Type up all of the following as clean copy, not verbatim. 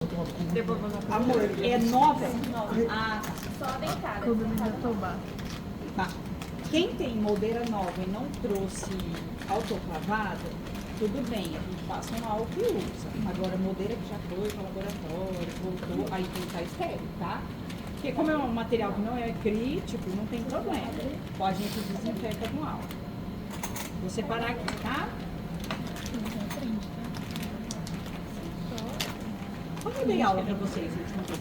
Amor, é nova? Ah, Só a dentada. tá. Quem tem moldeira nova e não trouxe autoclavada, tudo bem, a gente passa um álcool e usa. Agora, moldeira que já foi para o laboratório, voltou, aí tem que estar estéreo, tá? Porque como é um material que não é crítico, não tem problema. A gente desinfeta com álcool. Vou separar aqui, tá? Quando eu dei aula pra vocês, última vez?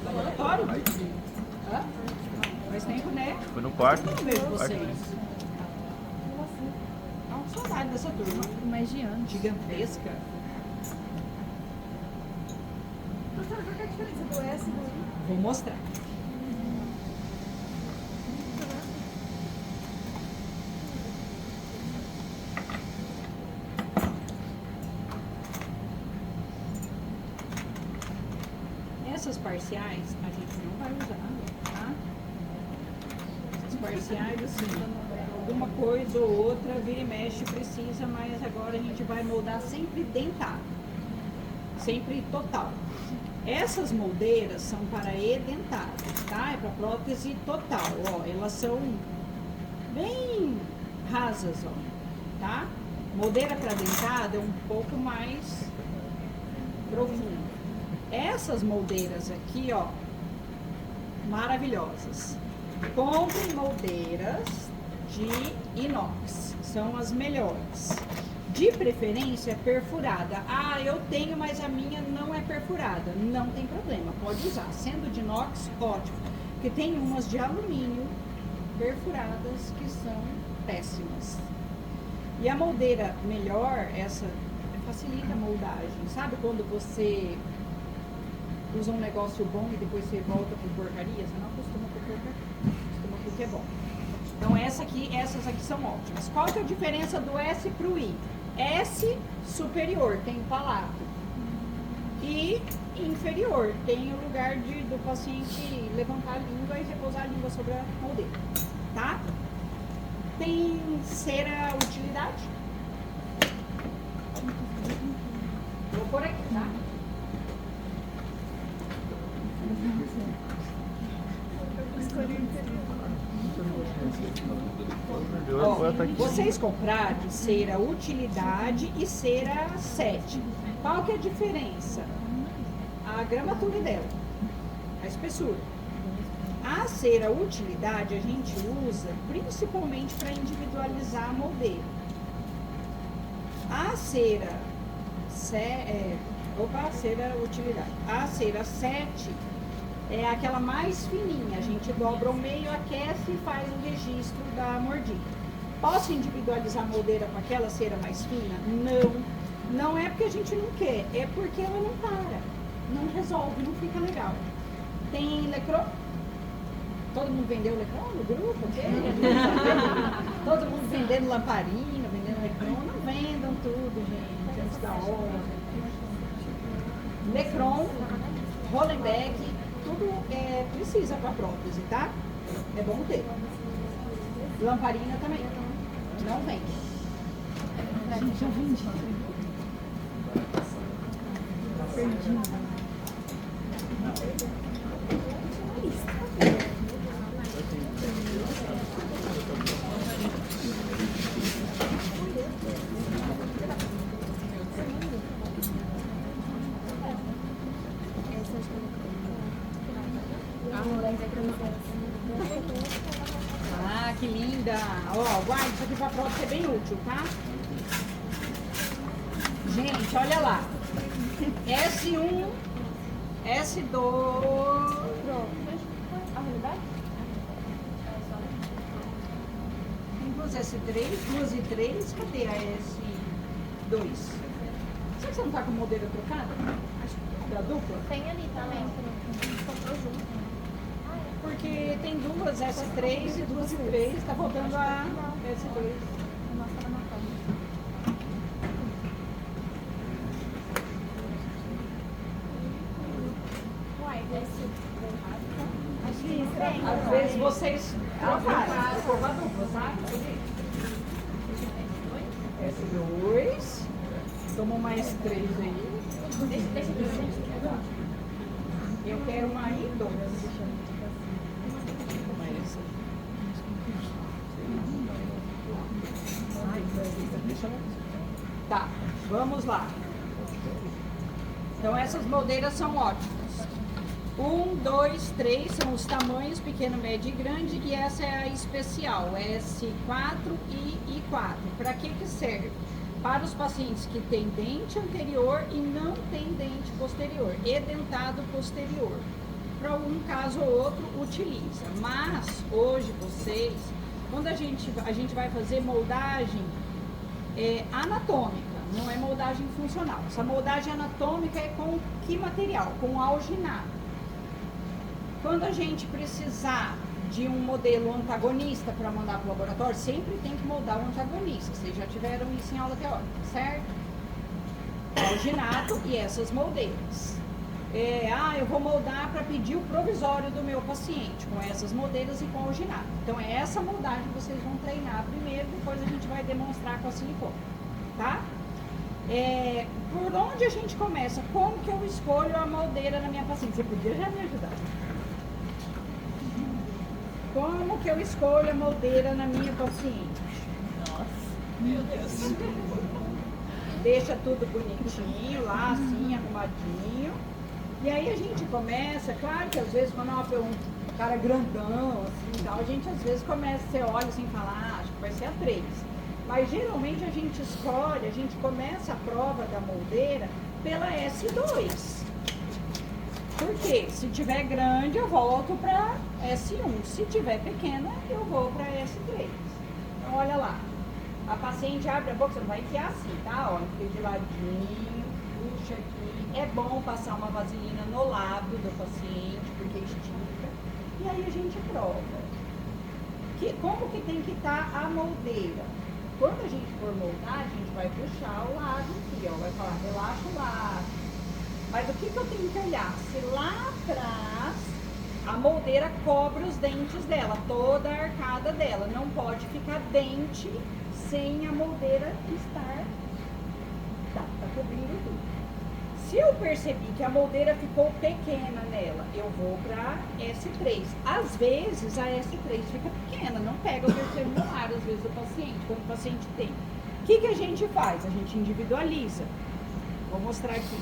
Laboratório? Hã? Faz tempo, né? Foi no quarto. Eu não vejo vocês. Dá uma saudade dessa turma. Mais de anos. Gigantesca. Professora, qual que é a diferença do S e do I? Vou mostrar. Essas parciais a gente não vai usar, tá? Essas parciais, assim, alguma coisa ou outra, vira e mexe, precisa, mas agora a gente vai moldar sempre dentado, sempre total. Essas moldeiras são para edentadas, tá? É para prótese total, ó, elas são bem rasas, ó, tá? Moldeira para dentada é um pouco mais profunda. Essas moldeiras aqui, ó, maravilhosas. Comprem moldeiras de inox, são as melhores. De preferência perfurada. Ah, eu tenho, mas a minha não é perfurada. Não tem problema, pode usar. Sendo de inox, ótimo. Porque tem umas de alumínio perfuradas que são péssimas. E a moldeira melhor, essa facilita a moldagem. Sabe quando você usa um negócio bom e depois você volta por porcaria? Você não acostuma com porcaria, acostuma com o que é bom. Então essas aqui são ótimas. Qual que é a diferença do S para o I? S superior, tem o palato. E inferior, tem o lugar do paciente levantar a língua e repousar a língua sobre a moldeira. Tá? Tem cera utilidade. Vou por aqui, tá? Ó, vocês compraram cera utilidade e cera 7. Qual que é a diferença? A gramatura dela, a espessura. A cera utilidade a gente usa principalmente para individualizar a moldeira. A cera cera utilidade. A cera 7 é aquela mais fininha. A gente dobra ao meio, aquece e faz o registro da mordida. Posso individualizar a moldeira com aquela cera mais fina? Não. Não é porque a gente não quer, é porque ela não para. Não resolve, não fica legal. Tem lecron? Todo mundo vendeu lecron no grupo? Todo mundo vendendo lamparina, vendendo lecron. Não vendam tudo, gente, antes da hora. Lecron, Rollenbeck, tudo precisa para prótese, tá? É bom ter. Lamparina também. Não vende. Já vendi. Perdi. Ah, que linda! Ó, guarda isso aqui pra prótese, é bem útil, tá? Gente, olha lá. S1, S2. Tem duas S3, duas e 3. Cadê a S2? Será que você não tá com a moldeira trocada? Acho que da dupla? Tem ali também, que a gente comprou junto. Porque tem duas S3 e duas e 3, tá faltando a S2. Nossa, tá na cama. Uai, esse acho que tem. Às vezes vocês trocaram, ficou com a dupla, sabe? S2, toma mais 3 aí. Deixa aqui. Eu quero uma I2. Tá, vamos lá. Então essas moldeiras são ótimas. 1, 2, 3 são os tamanhos pequeno, médio e grande, e essa é a especial, S4 e I4. Para que serve? Para os pacientes que têm dente anterior e não têm dente posterior, e dentado posterior. Para um caso ou outro utiliza, mas hoje vocês, quando a gente vai fazer moldagem anatômica, não é moldagem funcional. Essa moldagem anatômica é com que material? Com alginado. Quando a gente precisar de um modelo antagonista para mandar para o laboratório, sempre tem que moldar o antagonista. Vocês já tiveram isso em aula teórica, certo? Alginado e essas moldeiras. Eu vou moldar para pedir o provisório do meu paciente, com essas moldeiras e com alginado. Então é essa moldagem que vocês vão treinar primeiro, depois a gente vai demonstrar com a silicone, tá? Por onde a gente começa? Como que eu escolho a moldeira na minha paciente? Você podia já me ajudar? Como que eu escolho a moldeira na minha paciente? Nossa, meu Deus. Deixa tudo bonitinho lá, assim, arrumadinho. E aí a gente começa, claro que às vezes quando é um cara grandão, assim, tal, a gente às vezes começa, você olha assim e fala, acho que vai ser a 3. Mas geralmente a gente escolhe, a gente começa a prova da moldeira pela S2. Por quê? Se tiver grande, eu volto para S1. Se tiver pequena, eu vou para S3. Então, olha lá. A paciente abre a boca, você não vai enfiar assim, tá? Ó, enfia de ladinho, puxa aqui. É bom passar uma vaselina no lábio do paciente, porque estica. E aí a gente prova. Como que tem que estar a moldeira? Quando a gente for moldar, a gente vai puxar o lado aqui, ó. Vai falar, relaxa o lado. Mas o que eu tenho que olhar? Se lá atrás a moldeira cobre os dentes dela, toda a arcada dela. Não pode ficar dente sem a moldeira estar tá cobrindo tudo. Se eu percebi que a moldeira ficou pequena nela, eu vou para S3. Às vezes a S3 fica pequena, não pega o terceiro molar, às vezes, do paciente, quando o paciente tem. O que a gente faz? A gente individualiza. Vou mostrar aqui.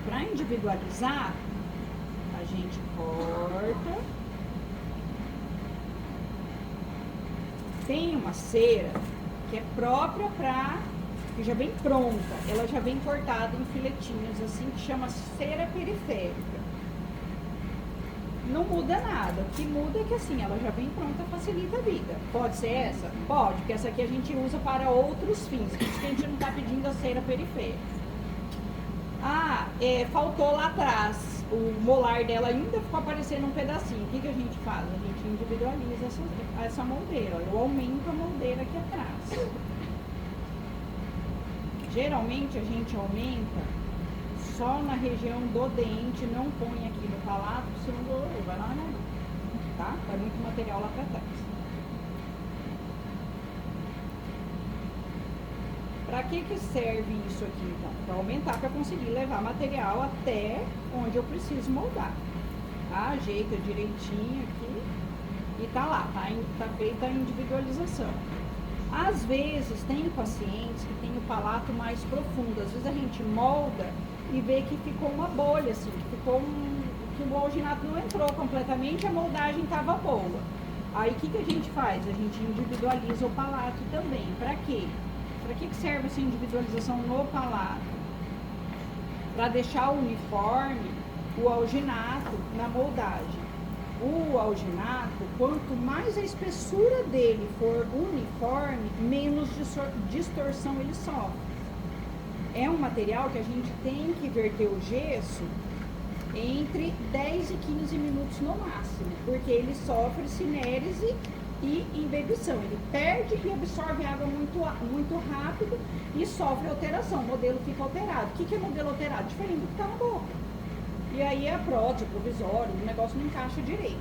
Para individualizar, a gente corta. Tem uma cera que é própria que já vem pronta. Ela já vem cortada em filetinhos, assim, que chama cera periférica. Não muda nada. O que muda é que assim, ela já vem pronta, facilita a vida. Pode ser essa? Pode, porque essa aqui a gente usa para outros fins. Por isso que a gente não está pedindo a cera periférica. Faltou lá atrás, o molar dela ainda ficou aparecendo um pedacinho. O que a gente faz? A gente individualiza essa moldeira. Eu aumento a moldeira aqui atrás. Geralmente a gente aumenta só na região do dente, não põe aqui no palato, senão vai lá na tá? Vai muito material lá para trás. Para que serve isso aqui, então? Para aumentar, para conseguir levar material até onde eu preciso moldar. Tá? Ajeita direitinho aqui e tá lá, tá feita a individualização. Às vezes, tem pacientes que tem o palato mais profundo. Às vezes a gente molda e vê que ficou uma bolha, assim, que o alginato não entrou completamente, a moldagem estava boa. Aí, o que a gente faz? A gente individualiza o palato também. Para quê? Para que serve essa individualização no palato? Para deixar uniforme o alginato na moldagem. O alginato, quanto mais a espessura dele for uniforme, menos distorção ele sofre. É um material que a gente tem que verter o gesso entre 10 e 15 minutos no máximo, porque ele sofre cinérese e embebição. Ele perde e absorve água muito rápido e sofre alteração. O modelo fica alterado. O que é modelo alterado? Diferente do que está na boca. E aí a prótese, o provisório, o negócio não encaixa direito,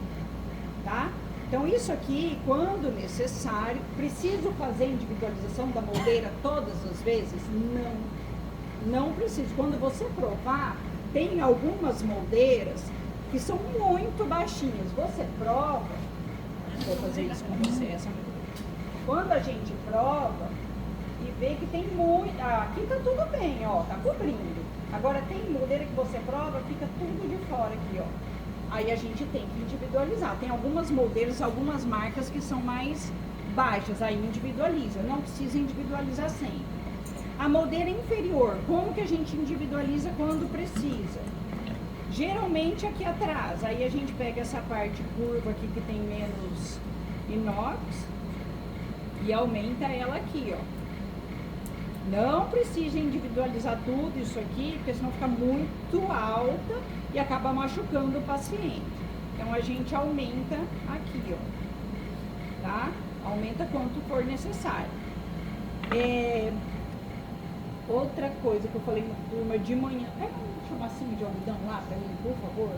tá? Então isso aqui, quando necessário, preciso fazer individualização da moldeira todas as vezes? Não. Não precisa. Quando você provar, tem algumas moldeiras que são muito baixinhas. Você prova, vou fazer isso com você, essa moldeira. Quando a gente prova e vê que tem muito, aqui tá tudo bem, ó, tá cobrindo. Agora tem moldeira que você prova, fica tudo de fora aqui, ó. Aí a gente tem que individualizar. Tem algumas moldeiras, algumas marcas que são mais baixas, aí individualiza. Não precisa individualizar sempre. A moldeira inferior, como que a gente individualiza quando precisa? Geralmente aqui atrás, aí a gente pega essa parte curva aqui que tem menos inox e aumenta ela aqui, ó. Não precisa individualizar tudo isso aqui, porque senão fica muito alta e acaba machucando o paciente. Então a gente aumenta aqui, ó, tá? Aumenta quanto for necessário. Outra coisa que eu falei na turma de manhã, pega um chamacinho de algodão lá pra mim, por favor.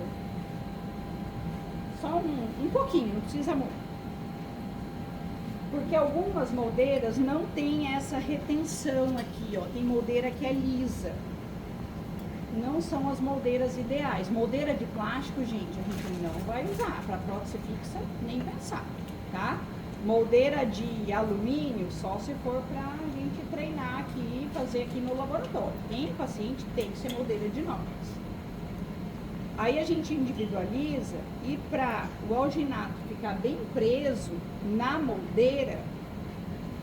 Só um pouquinho, não precisa muito. Porque algumas moldeiras não tem essa retenção aqui, ó. Tem moldeira que é lisa. Não são as moldeiras ideais. Moldeira de plástico, gente, a gente não vai usar. Para prótese fixa, nem pensar, tá? Moldeira de alumínio, só se for pra gente treinar aqui, fazer aqui no laboratório. Tem paciente, tem que ser moldeira de inox. Aí a gente individualiza e para o alginato ficar bem preso na moldeira,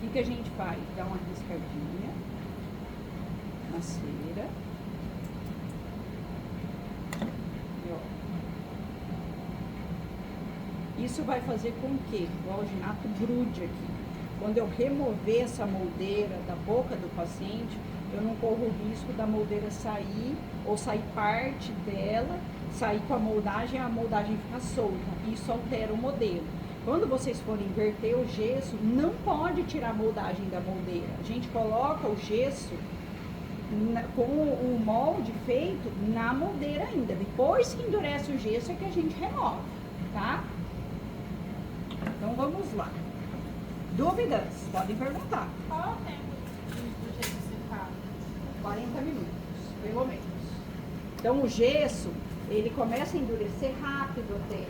o que a gente faz? Dá uma riscadinha na cera. E, ó. Isso vai fazer com que o alginato grude aqui. Quando eu remover essa moldeira da boca do paciente, eu não corro o risco da moldeira sair ou sair parte dela, sair com a moldagem ficar solta. Isso altera o modelo. Quando vocês forem inverter o gesso, não pode tirar a moldagem da moldeira. A gente coloca o gesso com o molde feito na moldeira ainda. Depois que endurece o gesso é que a gente remove, tá? Então vamos lá. Dúvidas? Podem perguntar. Qual é o tempo do gesso secar? 40 minutos, pelo menos. Então o gesso, ele começa a endurecer rápido até.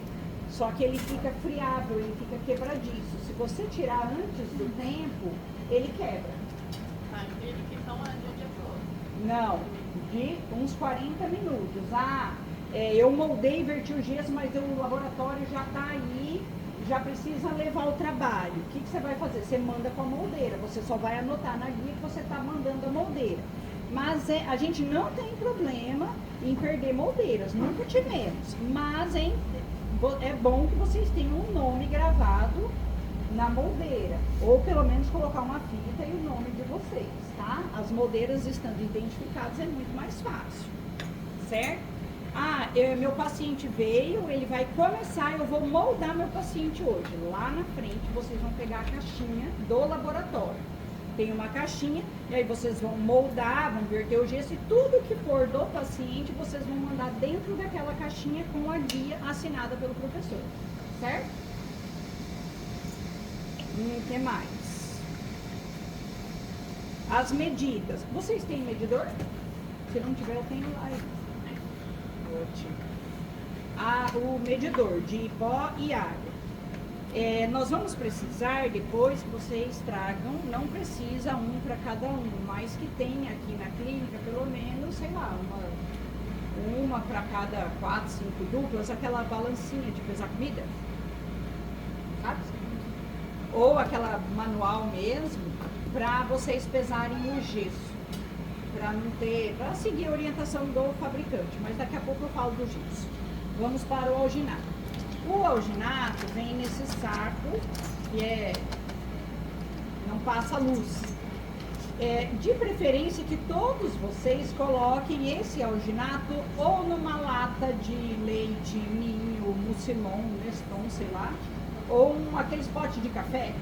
Só que ele fica friável, ele fica quebradiço. Se você tirar antes do tempo, ele quebra. Ah, ele que então é de dia todo. Não, de uns 40 minutos. Eu moldei e inverti o gesso, mas o laboratório já está aí, já precisa levar o trabalho. O que você vai fazer? Você manda com a moldeira, você só vai anotar na guia que você está mandando a moldeira. Mas a gente não tem problema em perder moldeiras, nunca tivemos. Mas é bom que vocês tenham um nome gravado na moldeira, ou pelo menos colocar uma fita e o nome de vocês, tá? As moldeiras estando identificadas é muito mais fácil, certo? Meu paciente veio, ele vai começar, eu vou moldar meu paciente hoje. Lá na frente vocês vão pegar a caixinha do laboratório. Tem uma caixinha, e aí vocês vão moldar, vão inverter o gesso e tudo que for do paciente, vocês vão mandar dentro daquela caixinha com a guia assinada pelo professor, certo? O que mais? As medidas. Vocês têm medidor? Se não tiver, eu tenho lá. Ótimo. O medidor de pó e água. Nós vamos precisar, depois que vocês tragam, não precisa um para cada um, mas que tem aqui na clínica, pelo menos, sei lá, uma para cada 4, 5 duplas, aquela balancinha de pesar comida, sabe? Ou aquela manual mesmo, para vocês pesarem o gesso, para seguir a orientação do fabricante, mas daqui a pouco eu falo do gesso. Vamos para o alginato. O alginato vem nesse saco que não passa luz. De preferência que todos vocês coloquem esse alginato ou numa lata de leite, ninho, mucilon, Neston, sei lá, ou aqueles potes de café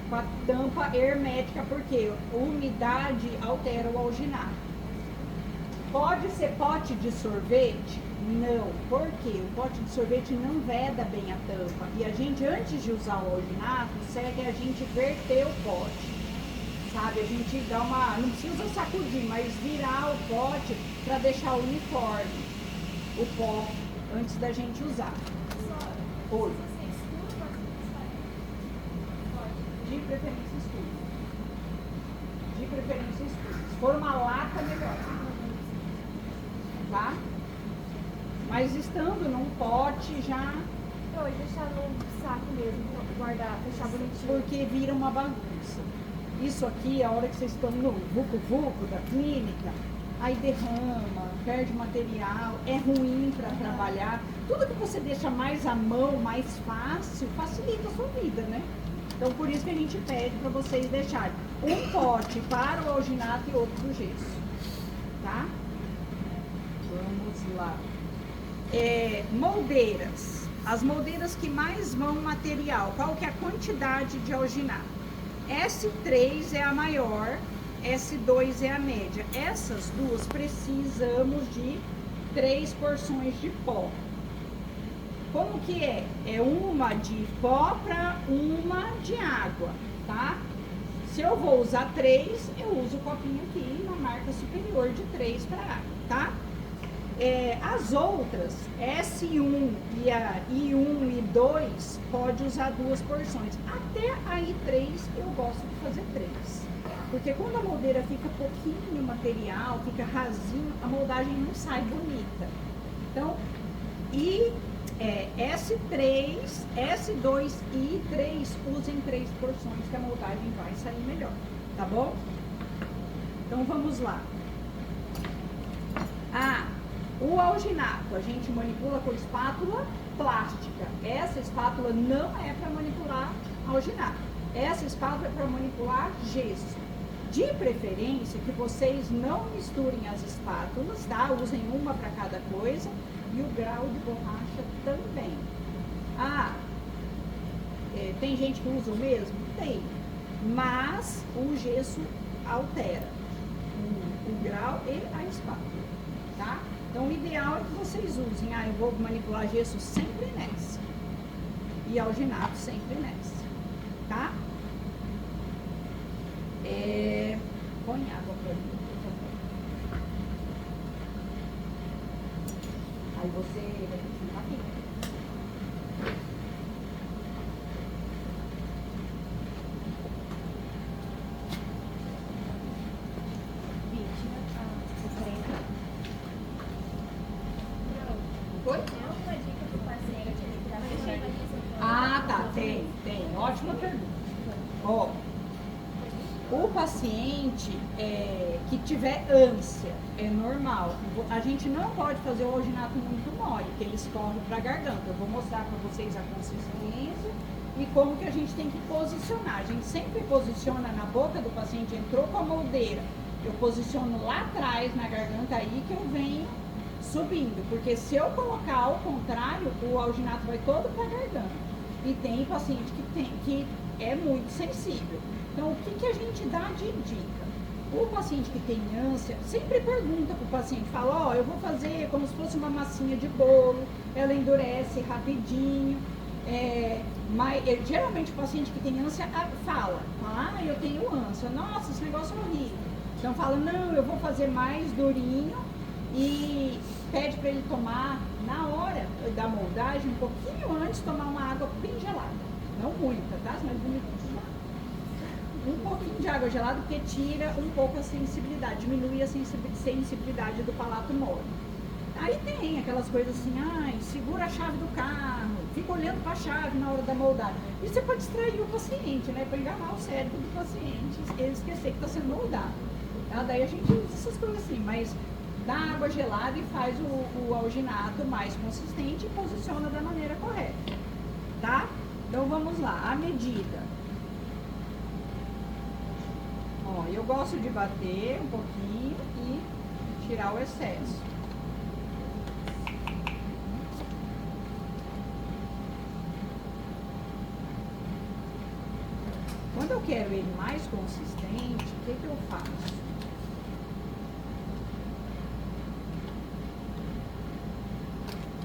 com a tampa hermética, porque a umidade altera o alginato. Pode ser pote de sorvete? Não, porque o pote de sorvete não veda bem a tampa. E a gente, antes de usar o alginato, segue a gente verter o pote. sabe? A gente dá uma, não precisa sacudir, mas virar o pote para deixar uniforme o pó antes da gente usar. Oi. De preferência escura. De preferência escura. Se for uma lata, melhor. Tá? Mas estando num pote já... Pode deixar no saco mesmo, guardar, fechar bonitinho. Porque vira uma bagunça. Isso aqui, a hora que vocês estão no vucu-vucu da clínica, aí derrama, perde material, é ruim para trabalhar. Tudo que você deixa mais à mão, mais fácil, facilita a sua vida, né? Então, por isso que a gente pede para vocês deixarem um pote para o alginato e outro para o gesso. Tá? Vamos lá. Moldeiras. As moldeiras que mais vão material, qual que é a quantidade de alginato? S3 é a maior, S2 é a média. Essas duas precisamos de 3 porções de pó. Como que é? É uma de pó para uma de água, tá? Se eu vou usar 3, eu uso o copinho aqui na marca superior de 3 para água, tá? As outras, S1 e a I1 e 2, pode usar 2 porções. Até a I3 eu gosto de fazer 3. Porque quando a moldeira fica pouquinho material, fica rasinho, a moldagem não sai bonita. Então, S3, S2 e I3, usem 3 porções que a moldagem vai sair melhor, tá bom? Então vamos lá. O alginato, a gente manipula com espátula plástica. Essa espátula não é para manipular alginato. Essa espátula é para manipular gesso. De preferência que vocês não misturem as espátulas, tá? Usem uma para cada coisa e o grau de borracha também. Tem gente que usa o mesmo? Tem. Mas o gesso altera o grau e a espátula, tá? Então, o ideal é que vocês usem. Eu vou manipular gesso sempre nessa. E alginato sempre nessa. Tá? Põe água pra mim, por favor. Aí você vai ter que sentar aqui. Oi? Tá, tem. Ótima pergunta. O paciente que tiver ânsia, é normal. A gente não pode fazer o alginato muito mole, que ele escorre para a garganta. Eu vou mostrar para vocês a consistência e como que a gente tem que posicionar. A gente sempre posiciona na boca do paciente, entrou com a moldeira, eu posiciono lá atrás na garganta, aí que eu venho subindo, porque se eu colocar ao contrário, o alginato vai todo para a garganta. E tem paciente que é muito sensível. Então, o que a gente dá de dica? O paciente que tem ânsia, sempre pergunta para o paciente, fala, eu vou fazer como se fosse uma massinha de bolo, ela endurece rapidinho. Mas geralmente o paciente que tem ânsia fala, eu tenho ânsia, nossa, esse negócio é horrível. Então fala, não, eu vou fazer mais durinho e pede para ele tomar na hora da moldagem, um pouquinho antes, tomar uma água bem gelada. Não muita, tá? Mas um pouquinho de água gelada, porque tira um pouco a sensibilidade, diminui a sensibilidade do palato mole. Aí tem aquelas coisas assim, segura a chave do carro, fica olhando para a chave na hora da moldagem. E você pode distrair o paciente, né? Para enganar o cérebro do paciente, ele esquecer que está sendo moldado. Tá? Daí a gente usa essas coisas assim, mas dá água gelada e faz o alginato mais consistente e posiciona da maneira correta. Tá? Então vamos lá, a medida. Eu gosto de bater um pouquinho e tirar o excesso. Quando eu quero ele mais consistente, o que eu faço?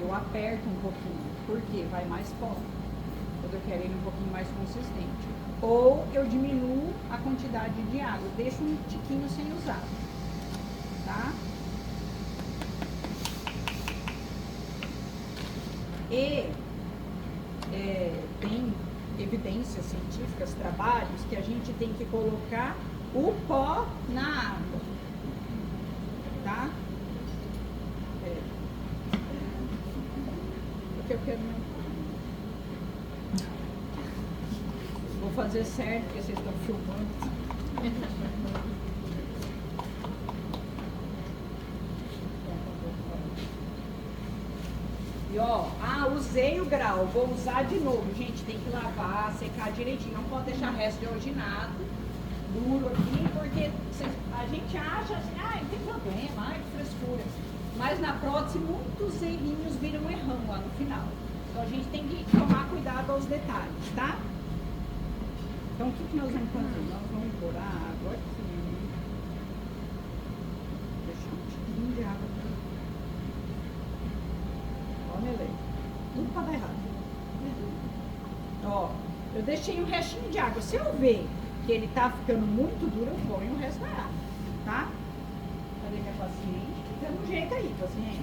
Eu aperto um pouquinho, porque vai mais pó. Quando eu quero ele um pouquinho mais consistente. ou eu diminuo a quantidade de água, deixo um tiquinho sem usar, tá? E tem evidências científicas, trabalhos, que a gente tem que colocar o pó na água, tá? Porque eu quero vou fazer certo, porque vocês estão filmando. E ó, usei o grau, vou usar de novo. Gente, tem que lavar, secar direitinho. Não pode deixar resto de alginado duro aqui, porque a gente acha assim, não tem problema, que frescura. Mas na próxima, muitos errinhos viram errão lá no final. Então a gente tem que tomar cuidado aos detalhes, tá? Então o que nós vamos fazer? Nós vamos pôr a água aqui. Deixar um tiquinho de água aqui. Ó, Melei. Tudo pra dar errado. Ó, eu deixei um restinho de água. Se eu ver que ele tá ficando muito duro, eu ponho o resto da água, tá? Cadê minha paciente? Fica no jeito aí, paciente.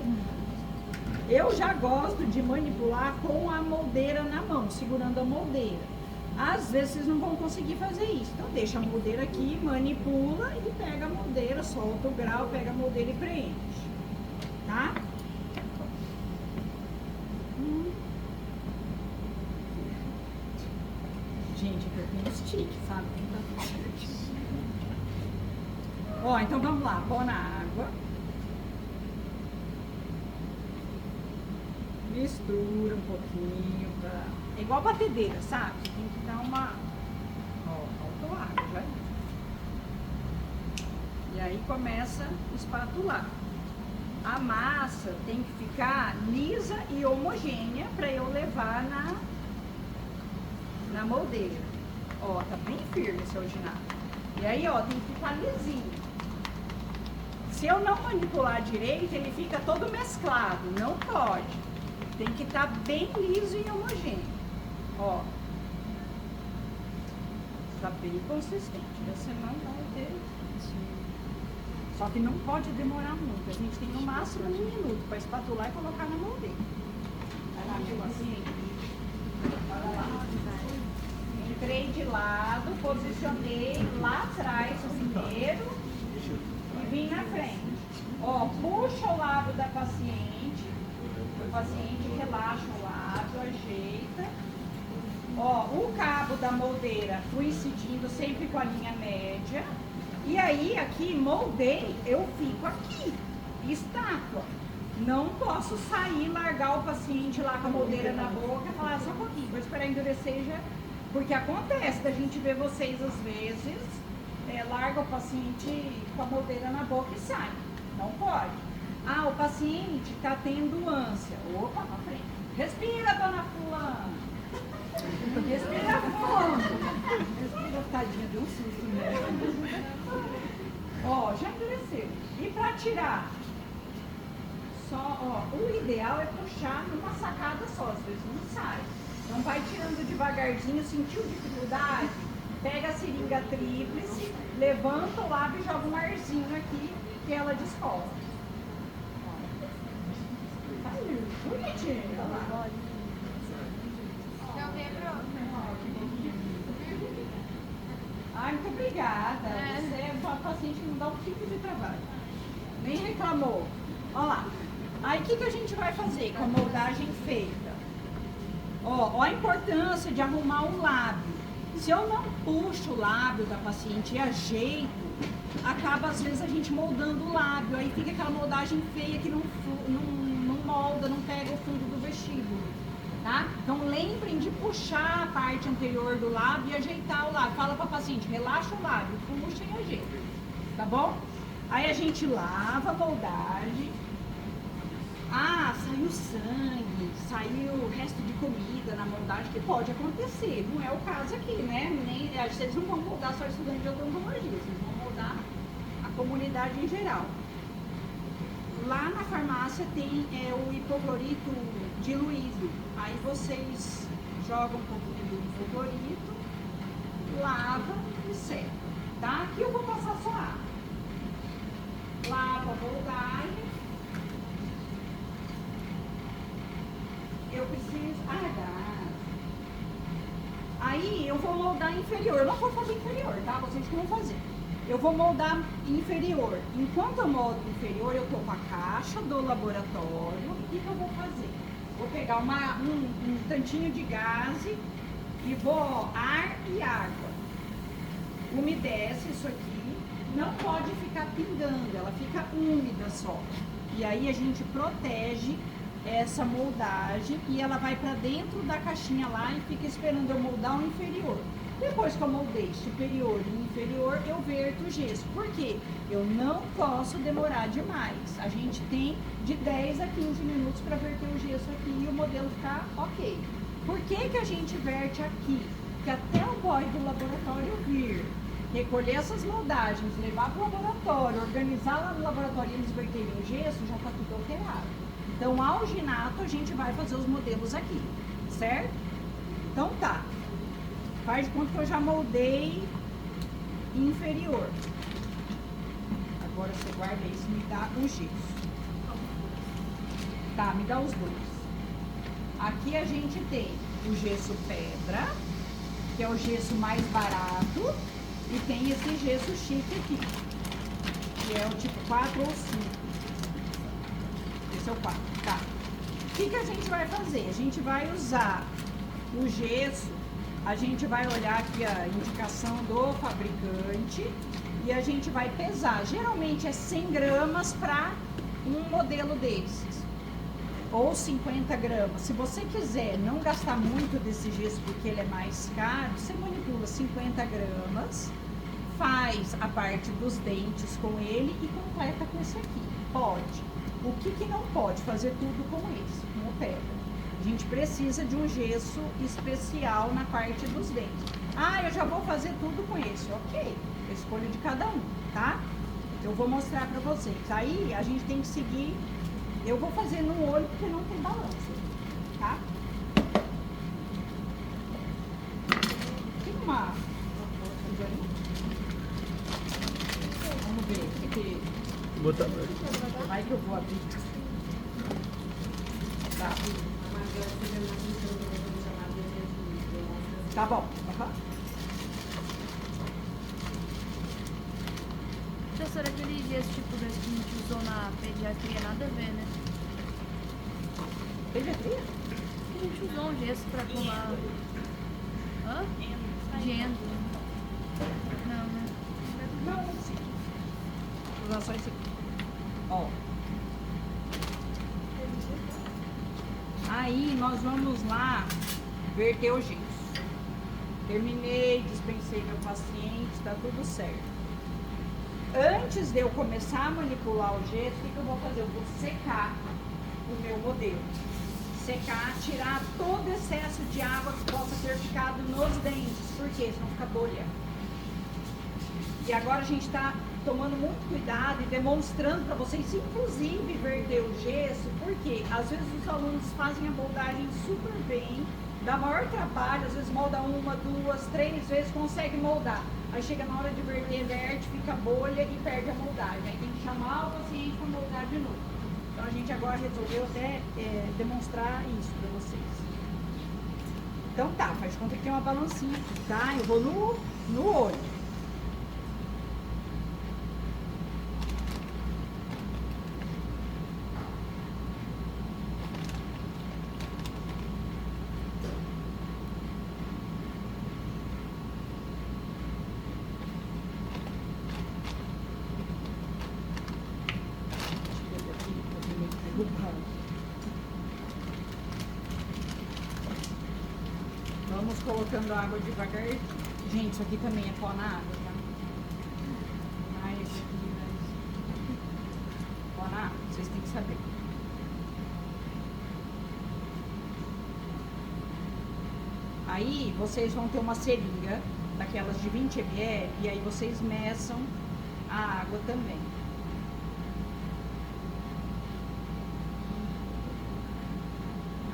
Eu já gosto de manipular com a moldeira na mão, segurando a moldeira. Às vezes vocês não vão conseguir fazer isso. Então deixa a moldeira aqui, manipula e pega a moldeira, solta o grau, pega a moldeira e preenche, tá? Gente, aqui eu tenho stick, sabe? Ó, então vamos lá, pôr na água. Mistura um pouquinho pra... É igual batedeira, sabe? Tem que dar uma... Ó, faltou água, já. E aí começa a espatular. A massa tem que ficar lisa e homogênea para eu levar na moldeira. Ó, tá bem firme esse alginado. E aí, ó, tem que ficar lisinho. Se eu não manipular direito, ele fica todo mesclado. Não pode. Tem que estar bem liso e homogêneo. Ó. Tá bem consistente. Você não vai ter... Só que não pode demorar muito. A gente tem no máximo 1 minuto para espatular e colocar na moldeira. Vai lá, meu paciente. Olha lá. Entrei de lado, posicionei lá atrás primeiro e vim na frente. Ó, puxa o lábio da paciente. O paciente relaxa o lábio, ajeita. Ó, o cabo da moldeira fui incidindo sempre com a linha média. E aí, aqui, moldei, eu fico aqui, estátua. Não posso sair, largar o paciente lá com a moldeira na boca e falar, só um pouquinho, vou esperar endurecer já. Porque acontece da gente ver vocês, às vezes, larga o paciente com a moldeira na boca e sai. Não pode. Ah, o paciente está tendo ânsia. Opa, na frente. Respira, dona fulana. Respira fundo. Respira, tadinha, deu um susto mesmo. Ó, já endureceu. E para tirar? Só, ó, o ideal é puxar numa sacada só, às vezes não sai. Então vai tirando devagarzinho, sentiu dificuldade? Pega a seringa tríplice, levanta o lábio e joga um arzinho aqui, que ela descola. Tá bonitinho, olha lá. Ai, muito obrigada. Você é uma paciente que não dá um tipo de trabalho. Nem reclamou. Olha lá. Aí o que a gente vai fazer com a moldagem feita? Ó a importância de arrumar o lábio. Se eu não puxo o lábio da paciente e ajeito, acaba às vezes a gente moldando o lábio. Aí fica aquela moldagem feia que não molda, não pega o fundo do vestíbulo. Tá? Então lembrem de puxar a parte anterior do lábio e ajeitar o lábio. Fala para a paciente, relaxa o lábio, puxa e ajeita. Tá bom? Aí a gente lava a moldagem. Ah, saiu sangue, saiu resto de comida na moldagem, que pode acontecer. Não é o caso aqui, né? Vocês não vão moldar só estudante de odontologia, vocês vão moldar a comunidade em geral. Lá na farmácia tem o hipoclorito diluído. Aí vocês jogam um pouquinho do hipoclorito lava e seca, tá? Aqui eu vou passar só água. Lava a moldagem. Eu preciso... Aí eu vou moldar inferior. Eu não vou fazer inferior, tá? Vocês que vão fazer. Eu vou moldar inferior. Enquanto eu moldo inferior, eu tô com a caixa do laboratório. O que eu vou fazer? Vou pegar um tantinho de gaze e vou ar e água. Umedece isso aqui. Não pode ficar pingando, ela fica úmida só. E aí a gente protege essa moldagem e ela vai para dentro da caixinha lá e fica esperando eu moldar o inferior. Depois que eu moldei superior e inferior, eu verto o gesso. Por quê? Eu não posso demorar demais. A gente tem de 10 a 15 minutos para verter o gesso aqui e o modelo ficar ok. Por que a gente verte aqui? Porque até o boy do laboratório vir, recolher essas moldagens, levar para o laboratório, organizar lá no laboratório e eles verterem o gesso, já está tudo alterado. Então, ao alginato, a gente vai fazer os modelos aqui, certo? Então, tá. Faz de conta que eu já moldei inferior. Agora, você guarda isso e me dá o gesso. Tá, me dá os dois. Aqui a gente tem o gesso pedra, que é o gesso mais barato, e tem esse gesso chique aqui, que é o tipo 4 ou 5. Esse é o 4, tá? O que a gente vai fazer? A gente vai usar o gesso, a gente vai olhar aqui a indicação do fabricante e a gente vai pesar. Geralmente é 100 gramas para um modelo desses, ou 50 gramas. Se você quiser não gastar muito desse gesso porque ele é mais caro, você manipula 50 gramas, faz a parte dos dentes com ele e completa com esse aqui. Pode. O que não pode? Fazer tudo com esse, com o pedra. A gente precisa de um gesso especial na parte dos dentes. Ah, eu já vou fazer tudo com esse. Ok, a escolha de cada um, tá? Eu vou mostrar pra vocês. Aí a gente tem que seguir. Eu vou fazer no olho porque não tem balanço, tá? Tem uma... Vamos ver. Aqui. Vai que eu vou abrir. Tá. Tá bom. Uhum. Professora, aquele gesso tipo desse que a gente usou na pediatria, nada a ver, né? Pediatria? A gente usou um gesso pra colar. Hã? De endo. Não, né? Não, sim. Vou usar só esse aqui. Ó. Aí nós vamos lá verter o gesso. Terminei, dispensei meu paciente, tá tudo certo. Antes de eu começar a manipular o gesso, o que eu vou fazer? Eu vou secar o meu modelo. Secar, tirar todo excesso de água que possa ter ficado nos dentes. Por quê? Senão fica bolha. E agora a gente está tomando muito cuidado e demonstrando para vocês, inclusive, verter o gesso, porque às vezes os alunos fazem a moldagem super bem, dá maior trabalho, às vezes molda 1, 2, 3 vezes, consegue moldar. Aí chega na hora de verter, verte, fica bolha e perde a moldagem. Aí tem que chamar o paciente para moldar de novo. Então a gente agora resolveu até demonstrar isso para vocês. Então tá, faz de conta que tem uma balancinha aqui, tá? Eu vou no olho. Vamos colocando água devagar. Gente, isso aqui também é pó na água, tá? Mais aqui, mais... Pó na água, vocês têm que saber. Aí, vocês vão ter uma seringa, daquelas de 20 ml, e aí vocês meçam a água também.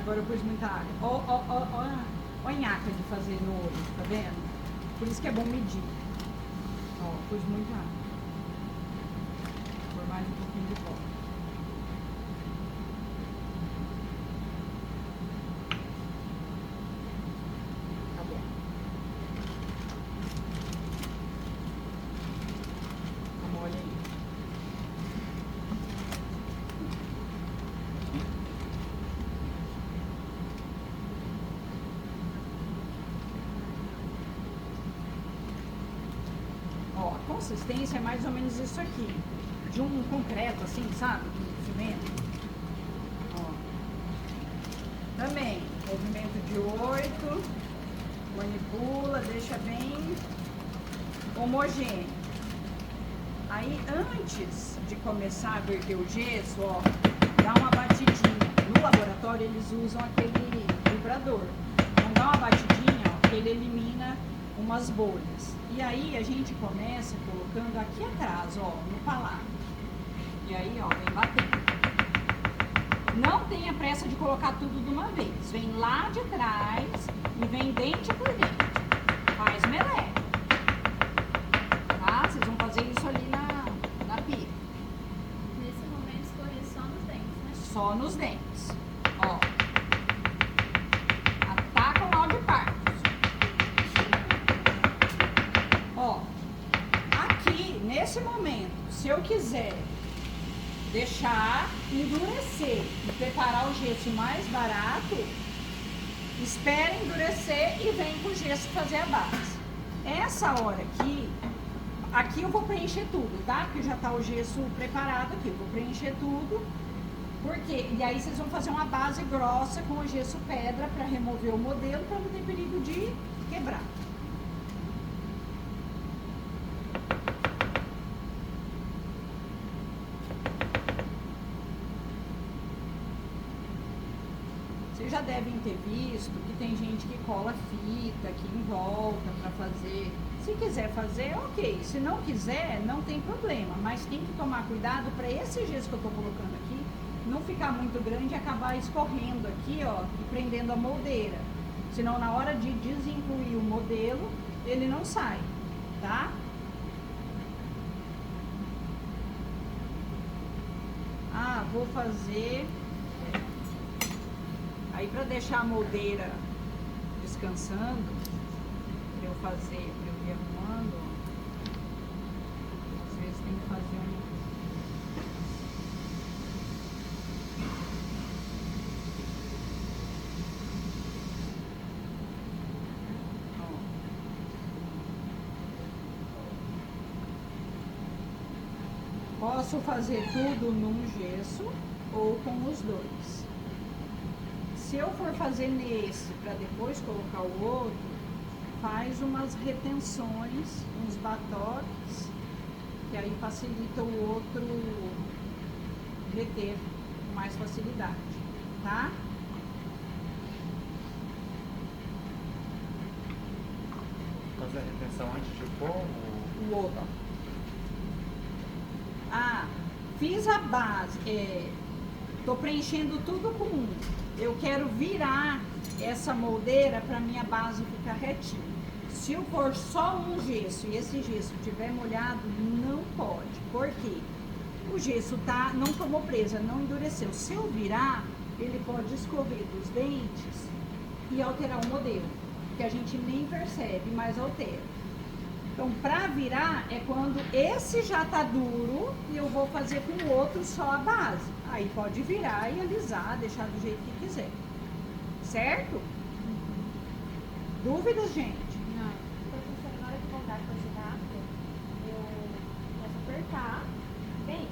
Agora eu pus muita água. Ó a nhaca de fazer no olho, tá vendo? Por isso que é bom medir. Ó, pus muito rápido. Por mais um pouquinho de pó. Tá bom. Tá mole aí. Ó, a consistência é mais ou menos isso aqui. De um concreto assim, sabe? De cimento. Ó. Também, movimento de 8. Manipula, deixa bem homogêneo. Aí, antes de começar a verter o gesso, ó, dá uma batidinha. No laboratório, eles usam aquele vibrador. Então, dá uma batidinha, ó, que ele elimina umas bolhas. E aí, a gente começa colocando aqui atrás, ó, no palato. E aí, ó, vem batendo. Não tenha pressa de colocar tudo de uma vez. Vem lá de trás e vem dente por dente. Faz meleca. Tá? Vocês vão fazer isso ali na pia. Nesse momento escorrer só nos dentes, né? Só nos dentes. Ó. Ataca o mal de partos. Ó. Aqui, nesse momento, se eu quiser deixar endurecer e preparar o gesso mais barato, espera endurecer e vem com o gesso fazer a base. Essa hora aqui eu vou preencher tudo, tá? Porque já tá o gesso preparado aqui, eu vou preencher tudo. Por quê? E aí vocês vão fazer uma base grossa com o gesso pedra para remover o modelo, para não ter perigo de quebrar. Vocês já devem ter visto que tem gente que cola fita aqui em volta para fazer. Se quiser fazer, ok. Se não quiser, não tem problema. Mas tem que tomar cuidado para esse gesso que eu estou colocando aqui não ficar muito grande e acabar escorrendo aqui, ó, e prendendo a moldeira. Senão, na hora de desincluir o modelo, ele não sai, tá? Ah, vou fazer... Aí, para deixar a moldeira descansando, para eu fazer, para eu ir arrumando, às vezes tem que fazer um... Posso fazer tudo num gesso ou com os dois. Se eu for fazer nesse para depois colocar o outro, faz umas retenções, uns batoques, que aí facilita o outro reter com mais facilidade, tá? Fazer a retenção antes de pôr O outro. Ah, fiz a base, tô preenchendo tudo com um. Eu quero virar essa moldeira para minha base ficar retinha. Se eu for só um gesso e esse gesso estiver molhado, não pode. Por quê? O gesso não tomou presa, não endureceu. Se eu virar, ele pode escorrer dos dentes e alterar o modelo, que a gente nem percebe, mas altera. Então, para virar é quando esse já tá duro e eu vou fazer com o outro só a base. Aí pode virar e alisar, deixar do jeito que quiser. Certo? Dúvidas, gente? Não. Professora, na hora de voltar com a giráfia, eu começo a apertar bem.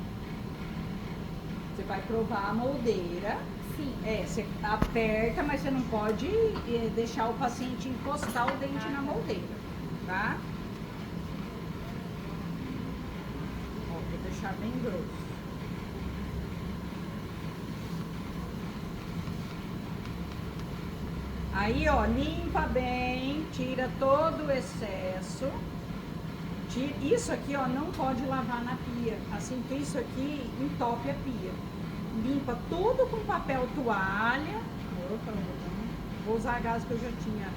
Você vai provar a moldeira. Sim. Você aperta, mas você não pode deixar o paciente encostar o dente na moldeira, tá? Ó, vou deixar bem grosso. Aí, ó, limpa bem, tira todo o excesso. Isso aqui, ó, não pode lavar na pia, assim que isso aqui entope a pia. Limpa tudo com papel toalha. Opa, vou usar a gás que eu já tinha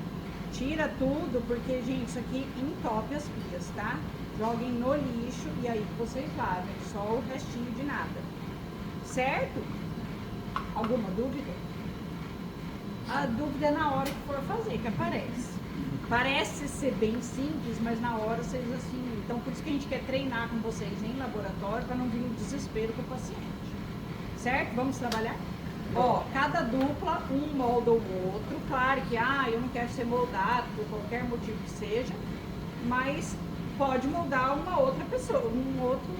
tira tudo, porque, gente, isso aqui entope as pias, tá? Joguem no lixo e aí vocês lavem, só o restinho de nada. Certo? Alguma dúvida? A dúvida é na hora que for fazer, que aparece. Parece ser bem simples, mas na hora vocês assim... Então, por isso que a gente quer treinar com vocês em laboratório, para não vir o desespero com o paciente. Certo? Vamos trabalhar? Ó, cada dupla, um molda o outro. Claro que, eu não quero ser moldado por qualquer motivo que seja, mas pode moldar uma outra pessoa, um outro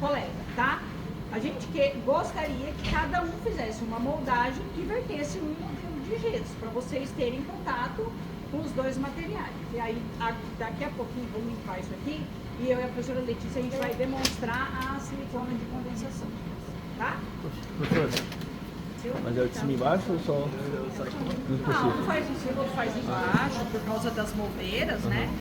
colega, tá? A gente gostaria que cada um fizesse uma moldagem e vertesse um modelo de gesso, para vocês terem contato com os dois materiais. E aí, daqui a pouquinho, vou limpar isso aqui, e eu e a professora Letícia, a gente vai demonstrar a silicona de condensação, tá? Professora, mas é o de cima e embaixo ou só? Não, faz em cima, faz embaixo, por causa das moveiras, né?